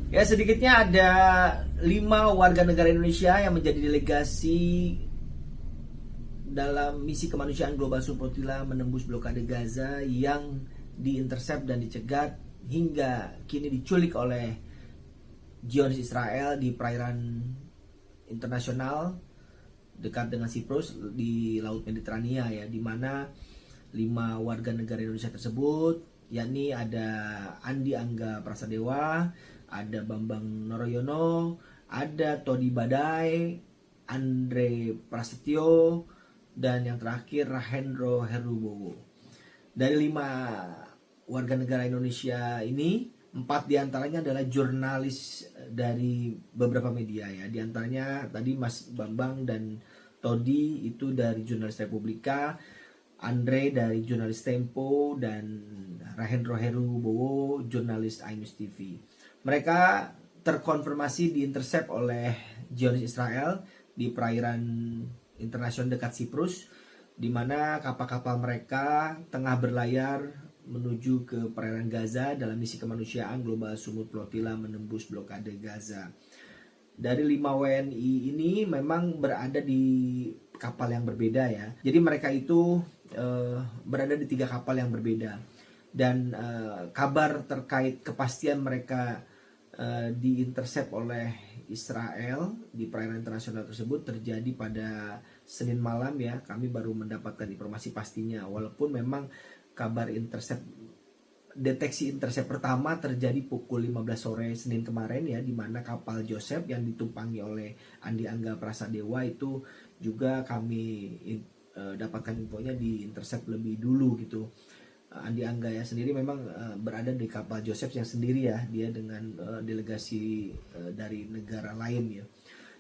Ya, sedikitnya ada 5 warga negara Indonesia yang menjadi delegasi dalam misi kemanusiaan Global Support menembus blokade Gaza yang diintercept dan dicegat hingga kini diculik oleh Zionis Israel di perairan internasional dekat dengan Siprus di Laut Mediterania, ya, di mana 5 warga negara Indonesia tersebut, yakni ada Andi Angga Prasadewa, ada Bambang Noroyono, ada Todi Badai, Andre Prasetyo, dan yang terakhir Rahendro Herubowo. Dari 5 warga negara Indonesia ini, 4 diantaranya adalah jurnalis dari beberapa media, ya. Di antaranya tadi Mas Bambang dan Todi itu dari jurnalis Republika, Andre dari jurnalis Tempo, dan Rahendro Herubowo jurnalis iNews TV. Mereka terkonfirmasi diintercept oleh Zionis Israel di perairan internasional dekat Siprus, di mana kapal-kapal mereka tengah berlayar menuju ke perairan Gaza dalam misi kemanusiaan Global Sumut Flotilla menembus blokade Gaza. Dari 5 WNI ini memang berada di kapal yang berbeda, ya. Jadi mereka itu berada di 3 kapal yang berbeda. Dan kabar terkait kepastian mereka diintercept oleh Israel di perairan internasional tersebut terjadi pada Senin malam, ya. Kami baru mendapatkan informasi pastinya, walaupun memang kabar deteksi intercept pertama terjadi pukul 15 sore Senin kemarin, ya, di mana kapal Joseph yang ditumpangi oleh Andi Angga Prasadewa itu juga kami dapatkan infonya di intercept lebih dulu gitu. Andi Angga ya sendiri memang berada di kapal Joseph yang sendiri, ya, dia dengan delegasi dari negara lain, ya.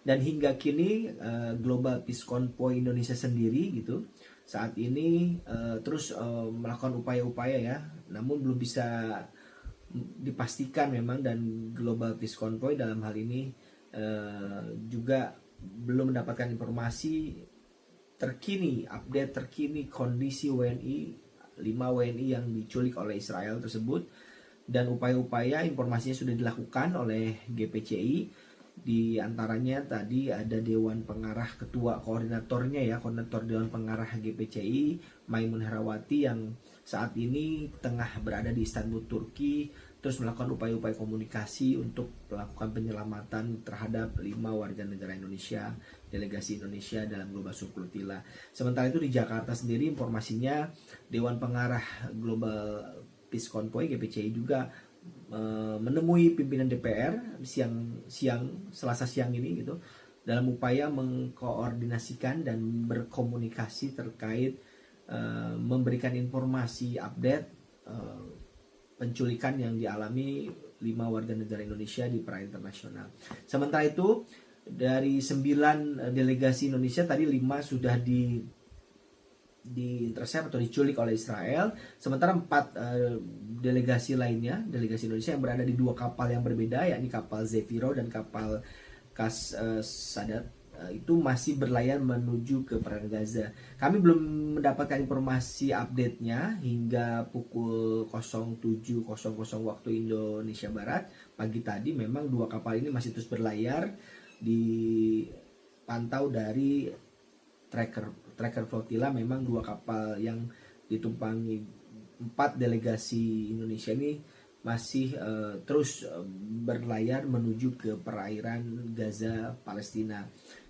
Dan hingga kini Global Peace Convoy Indonesia sendiri gitu saat ini terus melakukan upaya-upaya, ya, namun belum bisa dipastikan memang, dan Global Peace Convoy dalam hal ini juga belum mendapatkan informasi terkini, update terkini kondisi WNI 5 WNI yang diculik oleh Israel tersebut. Dan upaya-upaya informasinya sudah dilakukan oleh GPCI. Di antaranya tadi ada Dewan Pengarah, ketua koordinatornya, ya, koordinator Dewan Pengarah GPCI Maimun Herawati yang saat ini tengah berada di Istanbul, Turki, terus melakukan upaya-upaya komunikasi untuk melakukan penyelamatan terhadap 5 warga negara Indonesia, delegasi Indonesia dalam Global Support. Sementara itu di Jakarta sendiri informasinya Dewan Pengarah Global Peace Convoy GPCI juga menemui pimpinan DPR Selasa siang ini gitu, dalam upaya mengkoordinasikan dan berkomunikasi terkait memberikan informasi update penculikan yang dialami 5 warga negara Indonesia di perairan internasional. Sementara itu dari 9 delegasi Indonesia tadi 5 sudah diintercept atau diculik oleh Israel, sementara 4 delegasi lainnya, delegasi Indonesia yang berada di 2 kapal yang berbeda, yakni kapal Zefiro dan kapal Sadat, itu masih berlayar menuju ke perairan Gaza. Kami belum mendapatkan informasi update-nya hingga pukul 07.00 waktu Indonesia Barat pagi tadi. Memang 2 kapal ini masih terus berlayar, dipantau dari tracker flotilla. Memang 2 kapal yang ditumpangi 4 delegasi Indonesia ini masih terus berlayar menuju ke perairan Gaza, Palestina.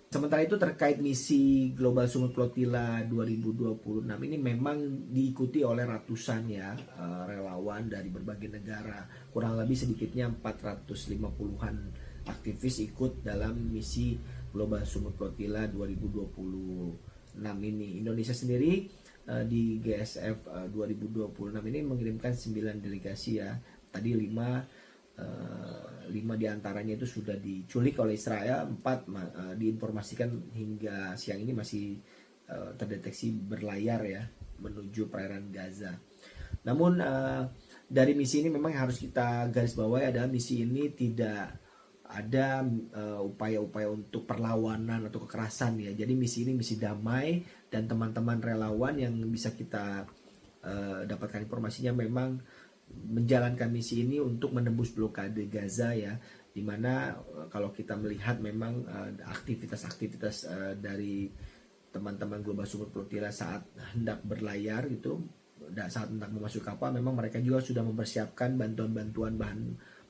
Sementara itu terkait misi Global Sumut Flotilla 2026 ini memang diikuti oleh ratusan, ya, relawan dari berbagai negara. Kurang lebih sedikitnya 450-an aktivis ikut dalam misi Global Sumut Flotilla 2026 ini. Indonesia sendiri di GSF 2026 ini mengirimkan 9 delegasi, ya. Tadi 5 diantaranya itu sudah diculik oleh Israel, 4 diinformasikan hingga siang ini masih terdeteksi berlayar, ya, menuju perairan Gaza. Namun dari misi ini memang harus kita garis bawahi adalah misi ini tidak ada upaya-upaya untuk perlawanan atau kekerasan, ya. Jadi misi ini misi damai, dan teman-teman relawan yang bisa kita dapatkan informasinya memang menjalankan misi ini untuk menembus blokade Gaza ya, dimana kalau kita melihat memang aktivitas-aktivitas dari teman-teman Global Support Flotilla saat hendak berlayar gitu, saat hendak memasuki kapal, memang mereka juga sudah mempersiapkan bantuan-bantuan bahan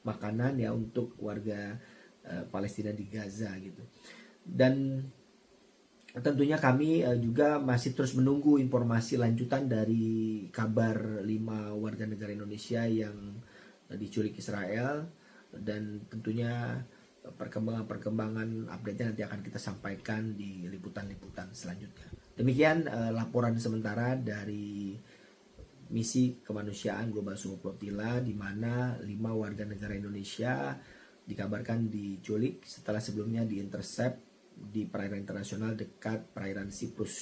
makanan ya untuk warga Palestina di Gaza gitu. Dan tentunya kami juga masih terus menunggu informasi lanjutan dari kabar 5 warga negara Indonesia yang diculik Israel, dan tentunya perkembangan update-nya nanti akan kita sampaikan di liputan-liputan selanjutnya. Demikian laporan sementara dari misi kemanusiaan Global Support Flotilla, di mana 5 warga negara Indonesia dikabarkan diculik setelah sebelumnya diintercept di perairan internasional dekat perairan Siprus.